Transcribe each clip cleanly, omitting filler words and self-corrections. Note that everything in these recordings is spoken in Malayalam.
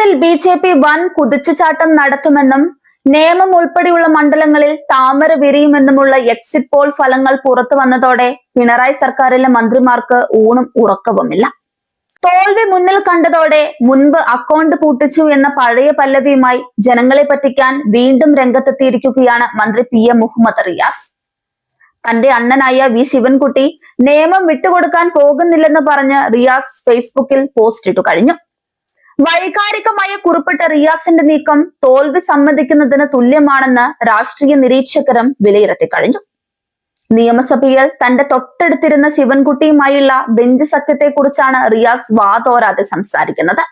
കേരളത്തിൽ ബി.ജെ.പി. വൻ കുതിച്ചുചാട്ടം നടത്തുമെന്നും നേമം ഉൾപ്പെടെയുള്ള മണ്ഡലങ്ങളിൽ താമര വിരിയുമെന്നുമുള്ള എക്സിറ്റ് പോൾ ഫലങ്ങൾ പുറത്തു വന്നതോടെ പിണറായി സർക്കാരിലെ മന്ത്രിമാർക്ക് ഊണും ഉറക്കവുമില്ല. തോൽവി മുന്നിൽ കണ്ടതോടെ മുൻപ് അക്കൗണ്ട് പൂട്ടിച്ചു എന്ന പഴയ പല്ലവിയുമായി ജനങ്ങളെ പറ്റിക്കാൻ വീണ്ടും രംഗത്തെത്തിയിരിക്കുകയാണ് മന്ത്രി പി.എ. മുഹമ്മദ് റിയാസ്. തന്റെ അണ്ണനായ വി ശിവൻകുട്ടി നിയമം വിട്ടുകൊടുക്കാൻ പോകുന്നില്ലെന്ന് പറഞ്ഞ് റിയാസ് ഫേസ്ബുക്കിൽ പോസ്റ്റ് ഇട്ടു കഴിഞ്ഞു. വൈകാരികമായ കുറിപ്പിട്ട റിയാസിന്റെ നീക്കം തോൽവി സമ്മതിക്കുന്നതിന് തുല്യമാണെന്ന് രാഷ്ട്രീയ നിരീക്ഷകരും വിലയിരുത്തി കഴിഞ്ഞു. നിയമസഭയിൽ തന്റെ തൊട്ടടുത്തിരുന്ന ശിവൻകുട്ടിയുമായുള്ള ബെഞ്ച് സഖ്യത്തെക്കുറിച്ചാണ് റിയാസ് വാതോരാതെ സംസാരിക്കുന്നത്.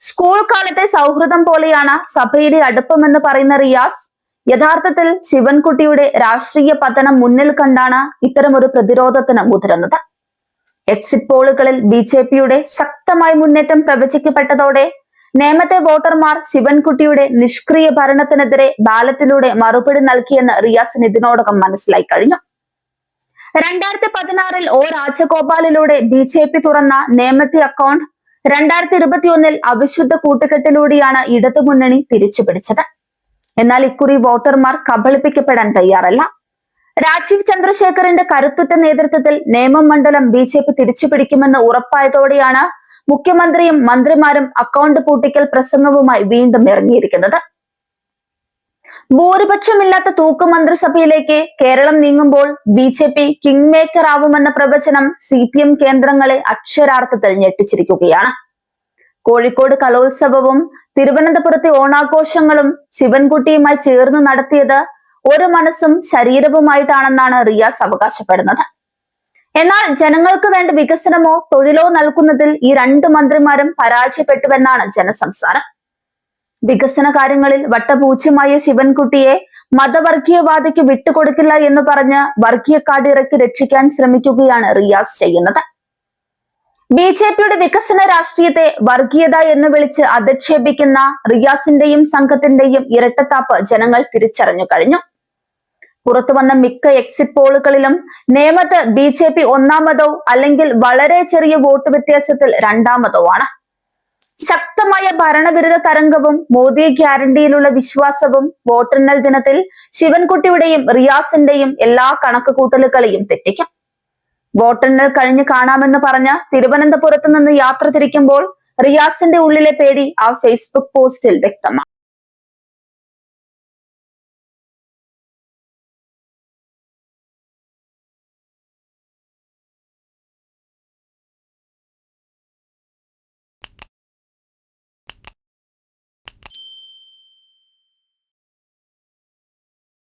സ്കൂൾ കാലത്തെ സൗഹൃദം പോലെയാണ് സഭയിലെ അടുപ്പമെന്ന് പറയുന്ന റിയാസ് യഥാർത്ഥത്തിൽ ശിവൻകുട്ടിയുടെ രാഷ്ട്രീയ പതനം മുന്നിൽ കണ്ടാണ് ഇത്തരമൊരു പ്രതിരോധത്തിന് മുതിരുന്നത്. എക്സിറ്റ് പോളുകളിൽ ബി.ജെ.പിയുടെ ശക്തമായ മുന്നേറ്റം പ്രവചിക്കപ്പെട്ടതോടെ നേമത്തെ വോട്ടർമാർ ശിവൻകുട്ടിയുടെ നിഷ്ക്രിയ ഭരണത്തിനെതിരെ ബാലറ്റിലൂടെ മറുപടി നൽകിയെന്ന് റിയാസിന് ഇതിനോടകം മനസ്സിലായി കഴിഞ്ഞു. 2016 ഒ രാജഗോപാലിലൂടെ ബി.ജെ.പി. തുറന്ന നേമത്തെ അക്കൗണ്ട് 2021 അവിശുദ്ധ കൂട്ടുകെട്ടിലൂടെയാണ് ഇടതുമുന്നണി തിരിച്ചുപിടിച്ചത്. എന്നാൽ ഇക്കുറി വോട്ടർമാർ കബളിപ്പിക്കപ്പെടാൻ തയ്യാറല്ല. രാജീവ് ചന്ദ്രശേഖറിന്റെ കരുത്തുറ്റ നേതൃത്വത്തിൽ നേമം മണ്ഡലം ബി.ജെ.പി. തിരിച്ചുപിടിക്കുമെന്ന് ഉറപ്പായതോടെയാണ് മുഖ്യമന്ത്രിയും മന്ത്രിമാരും അക്കൗണ്ട് പൂട്ടിക്കൽ പ്രസംഗവുമായി വീണ്ടും ഇറങ്ങിയിരിക്കുന്നത്. ഭൂരിപക്ഷമില്ലാത്ത തൂക്കുമന്ത്രിസഭയിലേക്ക് കേരളം നീങ്ങുമ്പോൾ ബി.ജെ.പി. കിങ് മേക്കർ ആവുമെന്ന പ്രവചനം CPM കേന്ദ്രങ്ങളെ അക്ഷരാർത്ഥത്തിൽ ഞെട്ടിച്ചിരിക്കുകയാണ്. കോഴിക്കോട് കലോത്സവവും തിരുവനന്തപുരത്തെ ഓണാഘോഷങ്ങളും ശിവൻകുട്ടിയുമായി ചേർന്ന് നടത്തിയത് ഒരു മനസ്സും ശരീരവുമായിട്ടാണെന്നാണ് റിയാസ് അവകാശപ്പെടുന്നത്. എന്നാൽ ജനങ്ങൾക്ക് വേണ്ട വികസനമോ തൊഴിലോ നൽകുന്നതിൽ ഈ രണ്ട് മന്ത്രിമാരും പരാജയപ്പെട്ടുവെന്നാണ് ജനസംസാരം. വികസന കാര്യങ്ങളിൽ വട്ടപൂജ്യമായ ശിവൻകുട്ടിയെ മതവർഗീയവാദിക്ക് വിട്ടുകൊടുക്കില്ല എന്ന് പറഞ്ഞ് വർഗീയ കാർഡ് ഇറക്കി രക്ഷിക്കാൻ ശ്രമിക്കുകയാണ് റിയാസ് ചെയ്യുന്നത്. ബി.ജെ.പിയുടെ വികസന രാഷ്ട്രീയത്തെ വർഗീയത എന്ന് വിളിച്ച് അധിക്ഷേപിക്കുന്ന റിയാസിന്റെയും സംഘത്തിന്റെയും ഇരട്ടത്താപ്പ് ജനങ്ങൾ തിരിച്ചറിഞ്ഞു കഴിഞ്ഞു. പുറത്തുവന്ന മിക്ക എക്സിറ്റ് പോളുകളിലും നേമത്ത് ബി.ജെ.പി. ഒന്നാമതോ അല്ലെങ്കിൽ വളരെ ചെറിയ വോട്ട് വ്യത്യാസത്തിൽ രണ്ടാമതോ ആണ്. ശക്തമായ ഭരണവിരുദ്ധ തരംഗവും മോദി ഗ്യാരണ്ടിയിലുള്ള വിശ്വാസവും വോട്ടെണ്ണൽ ദിനത്തിൽ ശിവൻകുട്ടിയുടെയും റിയാസിന്റെയും എല്ലാ കണക്കുകൂട്ടലുകളെയും തെറ്റിക്കും. വോട്ടെണ്ണൽ കഴിഞ്ഞ് കാണാമെന്ന് പറഞ്ഞ് തിരുവനന്തപുരത്ത് നിന്ന് യാത്ര തിരിക്കുമ്പോൾ റിയാസിന്റെ ഉള്ളിലെ പേടി ആ ഫേസ്ബുക്ക് പോസ്റ്റിൽ വ്യക്തമാണ്.